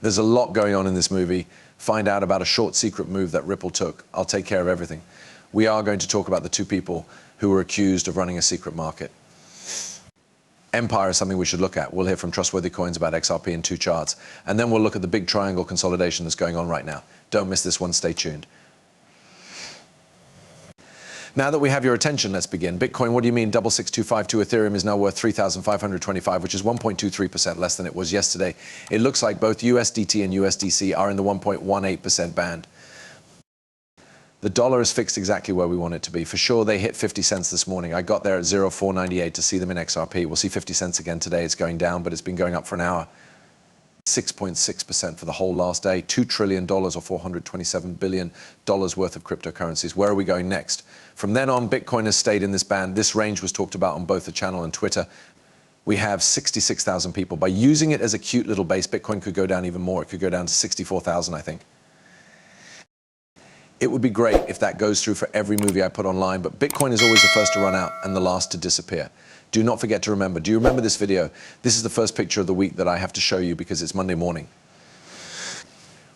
There's a lot going on in this movie. Find out about a short secret move that Ripple took. I'll take care of everything. We are going to talk about the two people who were accused of running a secret market. Empire is something we should look at. We'll hear from Trustworthy Coins about XRP in 2 charts. And then we'll look at the big triangle consolidation that's going on right now. Don't miss this one, stay tuned. Now that we have your attention, let's begin. Bitcoin, what do you mean? 66252 Ethereum is now worth 3,525, which is 1.23% less than it was yesterday. It looks like both USDT and USDC are in the 1.18% band. The dollar is fixed exactly where we want it to be. For sure, they hit 50 cents this morning. I got there at 0.498 to see them in XRP. We'll see 50 cents again today. It's going down, but it's been going up for an hour. 6.6% for the whole last day. $2 trillion or $427 billion worth of cryptocurrencies. Where are we going next? From then on, Bitcoin has stayed in this band. This range was talked about on both the channel and Twitter. We have 66,000 people. By using it as a cute little base, Bitcoin could go down even more. It could go down to 64,000, I think. It would be great if that goes through for every movie I put online, but Bitcoin is always the first to run out and the last to disappear. Do not forget to remember. Do you remember this video? This is the first picture of the week that I have to show you because it's Monday morning.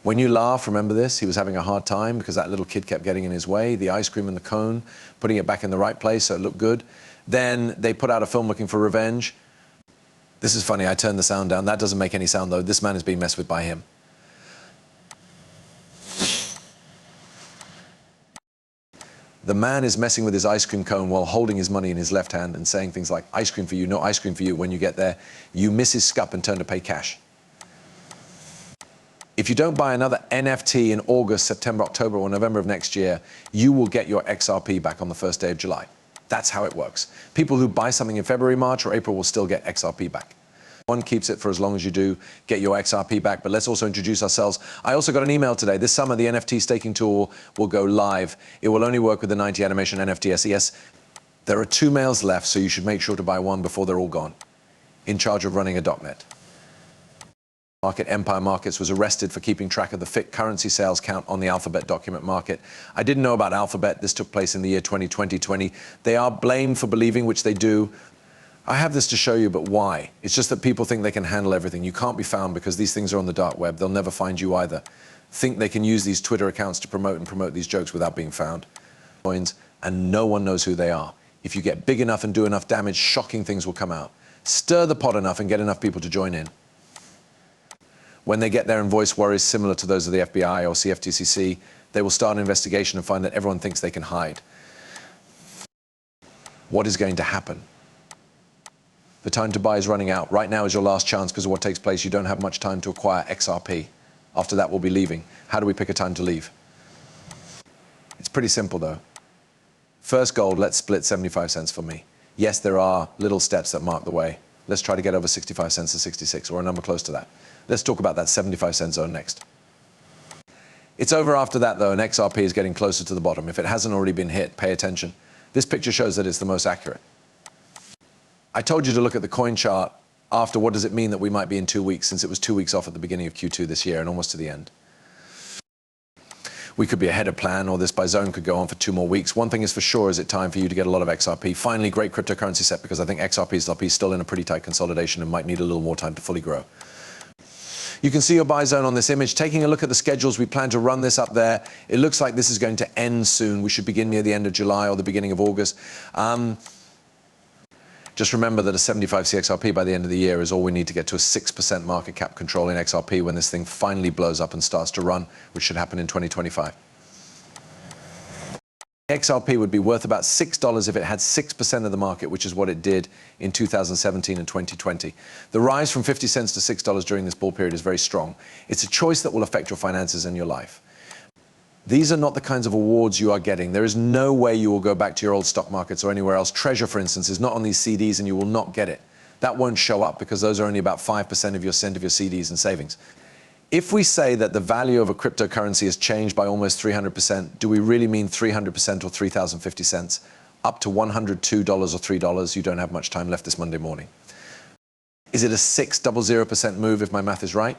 When you laugh, remember this, he was having a hard time because that little kid kept getting in his way, the ice cream and the cone, putting it back in the right place so it looked good. Then they put out a film looking for revenge. This is funny, I turned the sound down. That doesn't make any sound though. This man is being messed with by him. The man is messing with his ice cream cone while holding his money in his left hand and saying things like, ice cream for you, no ice cream for you. When you get there, you miss his scup and turn to pay cash. If you don't buy another NFT in August, September, October, or November of next year, you will get your XRP back on the first day of July. That's how it works. People who buy something in February, March, or April will still get XRP back. One keeps it for as long as you do, get your XRP back, but let's also introduce ourselves. I also got an email today. This summer, the NFT staking tool will go live. It will only work with the 90 animation NFT SES. There are 2 mails left, so you should make sure to buy one before they're all gone. In charge of running a .net. Market Empire Markets was arrested for keeping track of the FIT currency sales count on the Alphabet document market. I didn't know about Alphabet. This took place in the year 2020. They are blamed for believing, which they do. I have this to show you, but why? It's just that people think they can handle everything. You can't be found because these things are on the dark web. They'll never find you either. Think they can use these Twitter accounts to promote these jokes without being found. And no one knows who they are. If you get big enough and do enough damage, shocking things will come out. Stir the pot enough and get enough people to join in. When they get there and voice worries similar to those of the FBI or CFTCC, they will start an investigation and find that everyone thinks they can hide. What is going to happen? The time to buy is running out. Right now is your last chance because of what takes place. You don't have much time to acquire XRP. After that, we'll be leaving. How do we pick a time to leave? It's pretty simple, though. First gold, let's split 75 cents for me. Yes, there are little steps that mark the way. Let's try to get over 65 cents to 66, or a number close to that. Let's talk about that 75 cent zone next. It's over after that, though, and XRP is getting closer to the bottom. If it hasn't already been hit, pay attention. This picture shows that it's the most accurate. I told you to look at the coin chart after what does it mean that we might be in 2 weeks, since it was 2 weeks off at the beginning of Q2 this year and almost to the end. We could be ahead of plan, or this buy zone could go on for 2 more weeks. One thing is for sure, is it time for you to get a lot of XRP. Finally, great cryptocurrency set, because I think XRP is still in a pretty tight consolidation and might need a little more time to fully grow. You can see your buy zone on this image. Taking a look at the schedules, we plan to run this up there. It looks like this is going to end soon. We should begin near the end of July or the beginning of August. Just remember that a 75 CXRP by the end of the year is all we need to get to a 6% market cap control in XRP when this thing finally blows up and starts to run, which should happen in 2025. XRP would be worth about $6 if it had 6% of the market, which is what it did in 2017 and 2020. The rise from 50 cents to $6 during this bull period is very strong. It's a choice that will affect your finances and your life. These are not the kinds of awards you are getting. There is no way you will go back to your old stock markets or anywhere else. Treasure, for instance, is not on these CDs and you will not get it. That won't show up because those are only about 5% of your CDs and savings. If we say that the value of a cryptocurrency has changed by almost 300%, do we really mean 300% or 3,050 cents? Up to $102 or $3, you don't have much time left this Monday morning. Is it a 600% move if my math is right?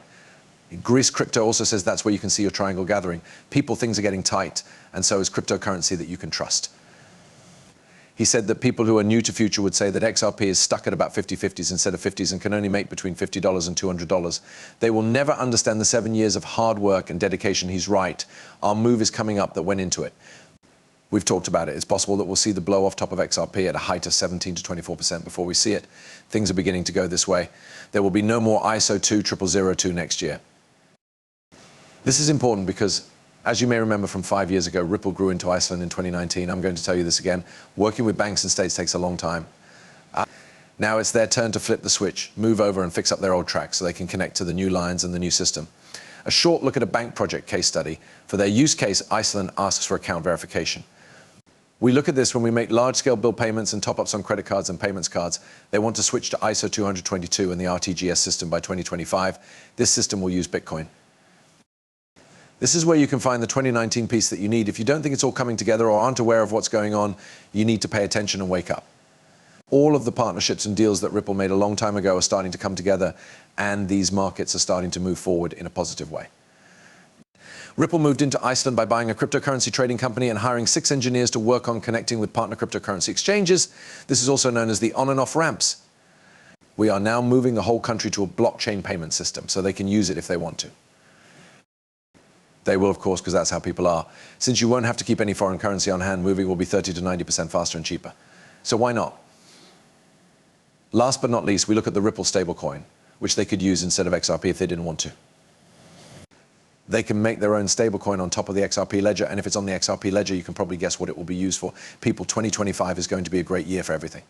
Greece Crypto also says that's where you can see your triangle gathering. Things are getting tight, and so is cryptocurrency that you can trust. He said that people who are new to future would say that XRP is stuck at about 50/50s instead of 50s and can only make between $50 and $200. They will never understand the 7 years of hard work and dedication. He's right. Our move is coming up that went into it. We've talked about it. It's possible that we'll see the blow off top of XRP at a height of 17 to 24% before we see it. Things are beginning to go this way. There will be no more ISO 20002 next year. This is important because, as you may remember from 5 years ago, Ripple grew into Iceland in 2019. I'm going to tell you this again. Working with banks and states takes a long time. Now it's their turn to flip the switch, move over and fix up their old tracks so they can connect to the new lines and the new system. A short look at a bank project case study. For their use case, Iceland asks for account verification. We look at this when we make large-scale bill payments and top-ups on credit cards and payments cards. They want to switch to ISO 222 and the RTGS system by 2025. This system will use Bitcoin. This is where you can find the 2019 piece that you need. If you don't think it's all coming together or aren't aware of what's going on, you need to pay attention and wake up. All of the partnerships and deals that Ripple made a long time ago are starting to come together, and these markets are starting to move forward in a positive way. Ripple moved into Iceland by buying a cryptocurrency trading company and hiring 6 engineers to work on connecting with partner cryptocurrency exchanges. This is also known as the on and off ramps. We are now moving the whole country to a blockchain payment system so they can use it if they want to. They will, of course, because that's how people are. Since you won't have to keep any foreign currency on hand, moving will be 30 to 90% faster and cheaper. So why not? Last but not least, we look at the Ripple stablecoin, which they could use instead of XRP if they didn't want to. They can make their own stablecoin on top of the XRP ledger, and if it's on the XRP ledger, you can probably guess what it will be used for. People, 2025 is going to be a great year for everything.